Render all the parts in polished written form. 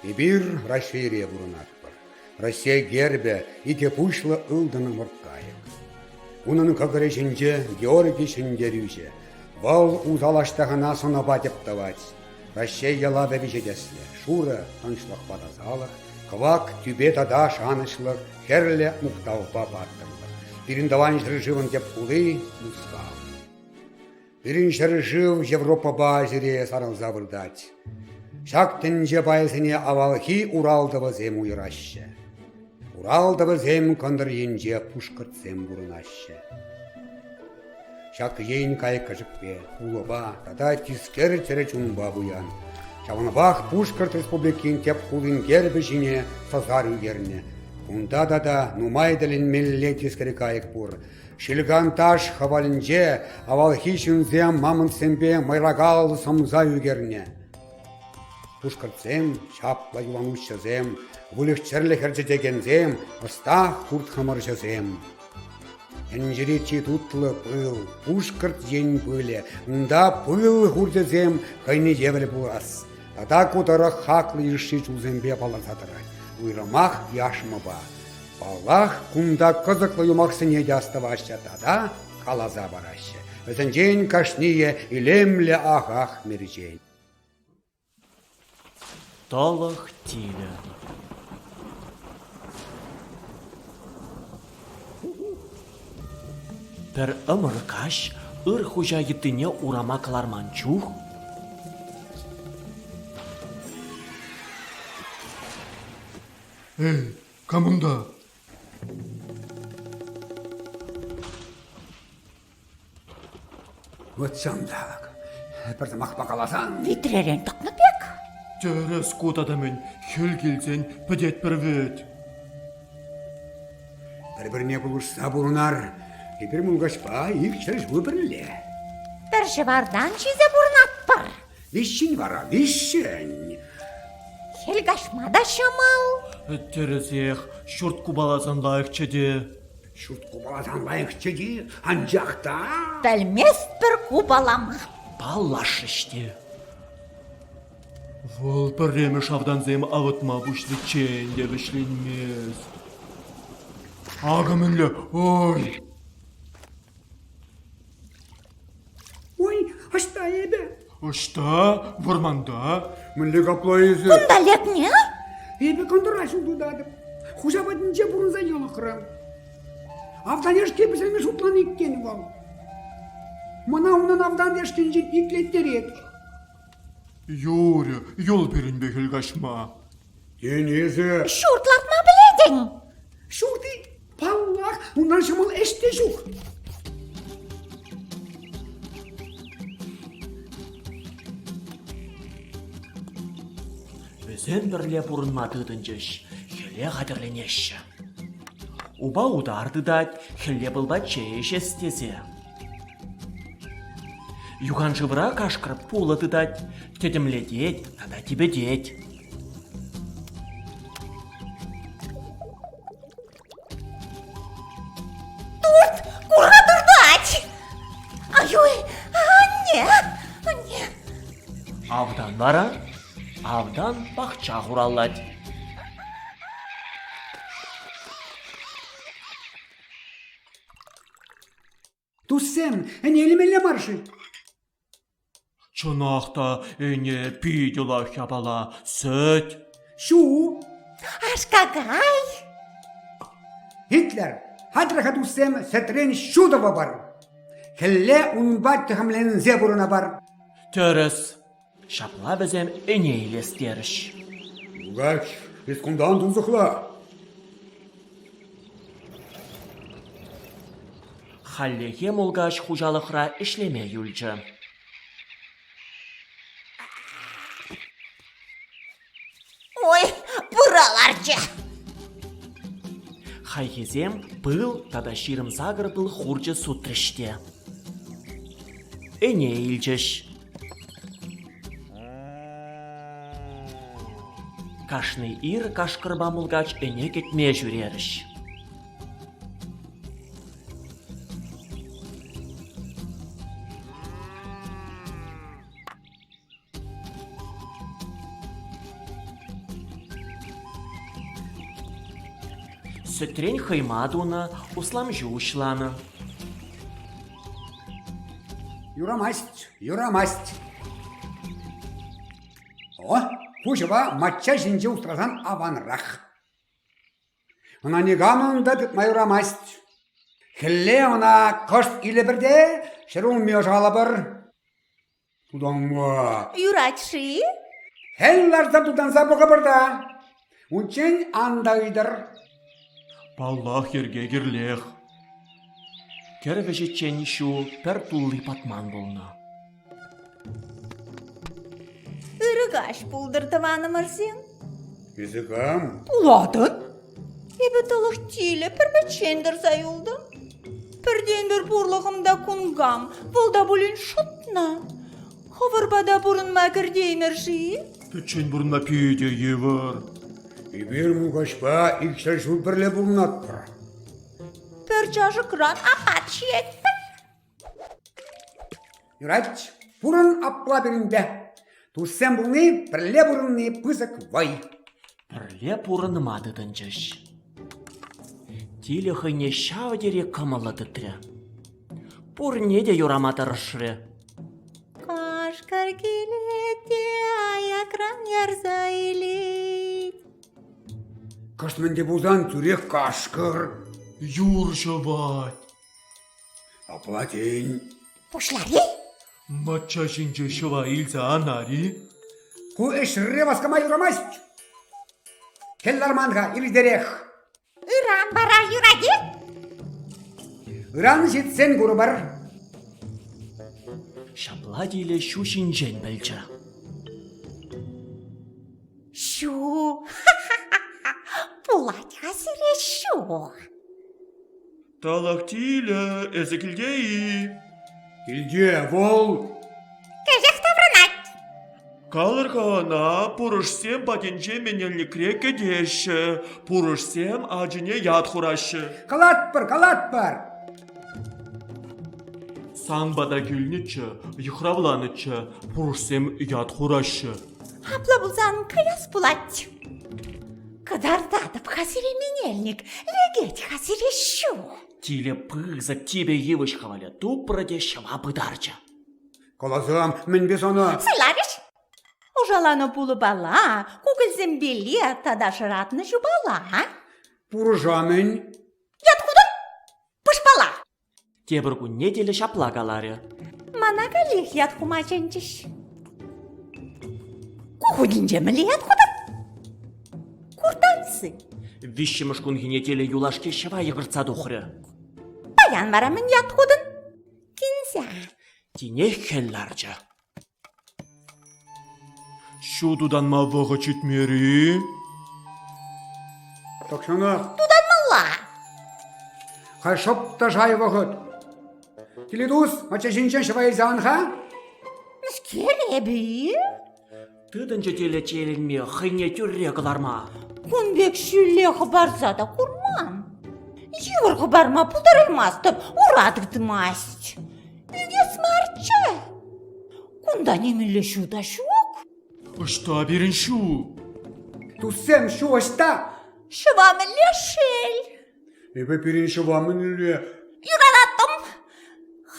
Эбир Россия бурунатпыр. Россия гербе ите пушлы ылдыны мұрткайық. Унын көгірежінде Георгий Шендерюже, вал узалаштағына сона батып давать. Россия ялада вежедесле, шура тыншлық бадазалық, квак тюбе тада шанышлық, херле мұқтауға баттырлық. Біріндаван жыржывын деп кулы мұскал. Бірін жыржыв Европа базире сарылза вырдать. Шактынже байсыне авалхи Уралдығы зем уйраще. Уралдығы зем кондырйынже пушкыртсем бурынаще. Шак ейн кайка жықпе, улыба, тада тискер тере чунба буян. Шаванбах пушкырт республикин теп хулын гербі жіне сазар үйерне. Кунда дада нумайдалин мелле тискері кайық бур. Шилган таш хавалынже авалхи шунзем мамын сембе майрагал самза үйерне. Пушкыртсем, шапла юванущазем, вулықчерлі херчетегензем, ыстақ құрт хамаршазем. Энжеречи тутлы пыл, пушкырт ен пыле, унда пыл хурдезем, кайны жевелі бурас. Тада кутарық хаклы ирши чузембе паласатырай. Уйрамах яшмыба. Палах кунда кызыклы юмақсыне жаставашы, тада қалаза барашы. Өзінжен кашние илемле ахах мережен. Толық тилі. Бір ымыркаш ыр хужайытыне урама каларман чух. Эй, камында? Өтсамдақ, бірді мақпа қаласан. Витререн тұқны бек. Терес кутадамен хел келсен пәдет бір вет. Бір-біріне бұлышса бұрынар, епір мұлғашпа ефчер жөбірле. Бір жывардан чизе бұрнат бар. Вещін вара, вещін. Хелгашмада шамал. Тересех шурт кубаласан лайық чеде. Шұрт құбаласан лайық чеде, анжақта. Білмес бір кубалама. Баллаш іште. Вол пірремі шавданзем авытма бұшлы чен деп ішленмес. Ағымынлі, ой! Ой, ашта ебе. Ұшта, вұрманда. Мүлі қаплайызы. Бұнда лекне? Ебе кондырашын дудадып. Хужабадынче бұрынза елықырым. Авдан ешке бізіңі шутлан еккені бол. Мына унан авдан ешкен жет еклеттер еді. Юрі, yol берінбе хелгашма. Денезі. Шуртлатма біледің. Шурты, паллақ, унан шамал әште жуқ. Өзен бірле бұрынмадыдын жеш, хеле қадірленеші. Уба ударды дать, хеле бұлба чейш естезе. Юган жывыра кашқырып пулы дать, тедімледет, тада тебедет. Турт, курға дұрдать. Ай-ой, не. Авдан бара, авдан бақча құраллад. Туссем, әне елімелі маршы. Чынақта әне пидела хабала сөт. Шу, Ашкагай. Гитлер, хадрыха туссем сәтрен шудова бар. Хелле унбат тәхімлензе бұрына бар. Терес, шапла бізем әне елестеріш. Угач, біз күндан тұзықла. Халлеге молгаш хужалықра ішлеме юлчы. Ой, бұраларчы. Хайхезем был тада ширым загыр был хурчы сутрыште. Эне илчеш. Кашны ир кашкырба мулгач эне кетме жүреріш. Сөтрен хаймадуна услам жушланы. Юрамасть, юрамасть. О, пушева матча жинже устразан аванрах. Она не гамында дытма юрамасть. Хелле она кошт или бірде, шырун мёжала бір. Тудан ма. Юрачи? Хелларда тудан забыға бірда. Унчен андайдыр. Паллах ерге кирлех. Кервежечен шу пер тулли патман болны. Ырыгаш пулдыртываны мырсен? Языкам. Пуладын? Ебі тылық тиле пірбечендір зайылды. Пірдендір бұрлығымда күнгам, бұлда бұлін шутна. Ховырбада бұрын мәкірдеймірші? Печен бурна пиде евар. Ибер мугашпа икшер шу бірле бұлнаттыр. Пір чашы кран апат шетті. Юрач, бұрын апла бірінде. Туссен бұлны бірле бұрынны пызык вай. Бірле пурынмады дынчыш. Тиле хыне шавдере камалады тірі. Пурне де юраматырышры. Кашкар келетте аякран ярза елет. Кашменде бұзан түрек кашкыр. Юр шавать. Аплатень. Пушлари? Матча жинже шава илза анари. Ку эшре васкама юрамасть. Келларманға илдерех. Иран бара юраги? Иран жетсен бұры бар. Шапла диле шу шинжен білчі. Шу. Пулать хасыре шу. Талах тиле эзекилгеи. Илде вол. Кежек тавранать. Калырхана пурышсем патенче менелли креке деші. Пурышсем ажыне ят хурашы. Калат бар. Саңбада күлнічі, юхравланычы, пурышсем ят хурашы. Апла бұлзан каяс пулать. Кадардадып хасыре менельник. Легеть хасыре шу. Тиле пызык тебе евыш хаваля тупраде шава быдарча. Колазам, мен без оны. Сыларыш? Ужаланы пулы бала. Кугылзем билет, тада жыратны жубала. Пуржамен. Яткудын? Пышпала. Тебір күнне деле шапла калары. Мана галих ятхума женчиш. Кухудинже мілі яткудын? Куртансы. Вишіміш күнгіне теле юлашке шава егірца дұқыры. Баян барамын яткудын. Кинзя. Тине хелларча. Шудудан маваға чүтмері. Токшанақ. Тудан мала. Қашып та жай вағыт. Теледус, мача жинчен шывай занға? Скереби. Тыдынчы теле челінме хыне түрре кыларма. Күнбек шүллеғі барса да курман. Евырғы барма пұлдарылмастып, урадықтымаст. Үйге смарчы. Күнда немелі шуда шук. Ұшта берін шу. Туссем шу ашта. Шывамы лешел. Ебе перен шывамын үлі. Юрадаттым.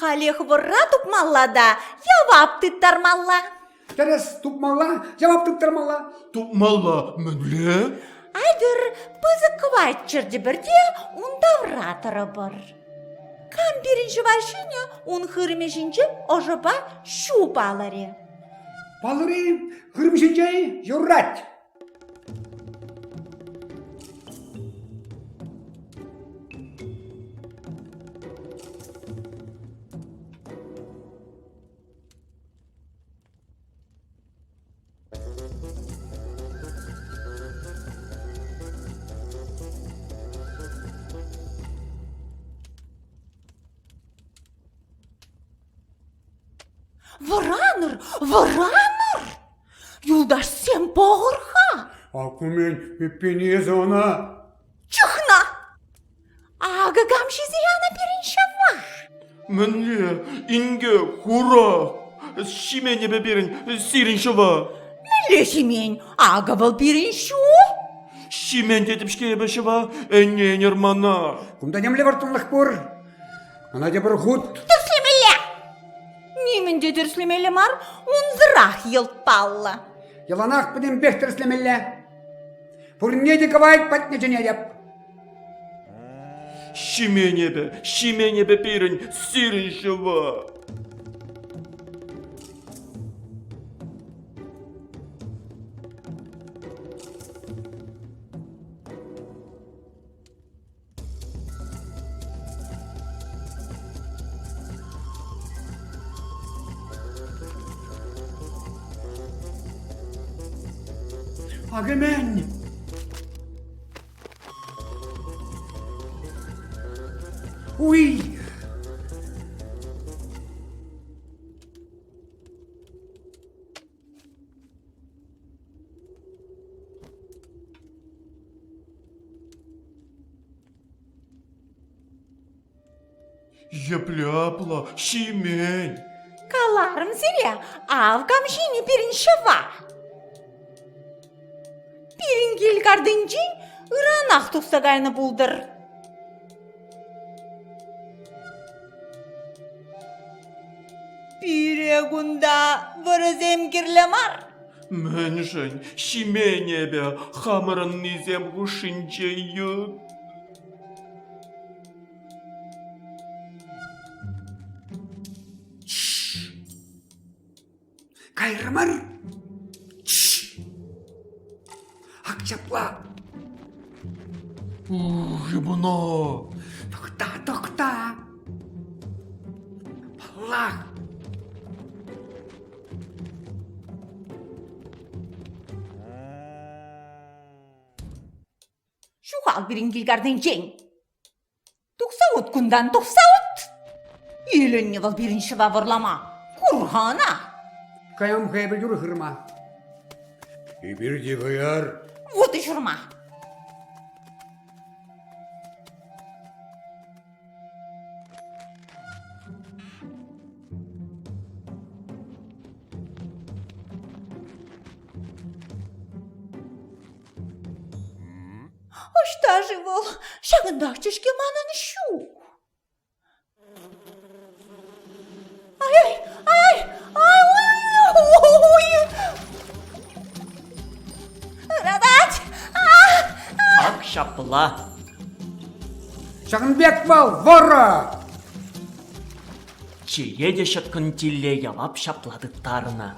Халех вырра тупмаллада, явап тыттармалла. Терес тупмала, жавап тұптырмала. Тупмалла мүнле? Айдыр пызы кватчырды бірде, онда вратыры бар. Кам бірінші вашине, он хырмешінче ожыба шу баларе. Балыры, хырмышынчай, юррать. Вараныр! Юлдаш сен боғырға. Акумен пеппене зона. Чықна! Ағы гамши зияна бірінші ва. Мүнле, инге, хура. Шимене беберін сирін шыва. Мілеші мен ағы бұл бірінші. Şimen dedip şkebe va ennener mana. Кунда немле вартынлық бұр? Ана де бір ғуд. Тірслемелі! Немінде тірслемелі мар, он зырақ елтпаллы. Яланақ бұден бек тірслемелі. Бұр не де кавайт патне жіне деп. Şimenebe pirin sirin şıva. Агемен. Уй. Епляпла, Şimen. Kalarım zirya, avgam jini pirin şıva. Pirin gel gardınci, ıranaq tuğsagayını buldur. Pire gunda vırızem girlemar. Menşen, Şimenebe hamırın nizem huşinceyi. Кайрымыр. Акчапла. Ебана. Тоқта. Баллах. Şuhal pirin gel gardınci. Tuğsavut kundan tuğsavut. Елін невал pirin şıva vırlama. Kurhana. Каям хайбы юр хырма. И бир де гаяр. Вот и журма. Ошта живол, шагындақ чешке манын шу. Ай, ой. Радать! Акшапла. Шағынбек бал, вора! Чие де шыткын тилле явап шапладыктарына.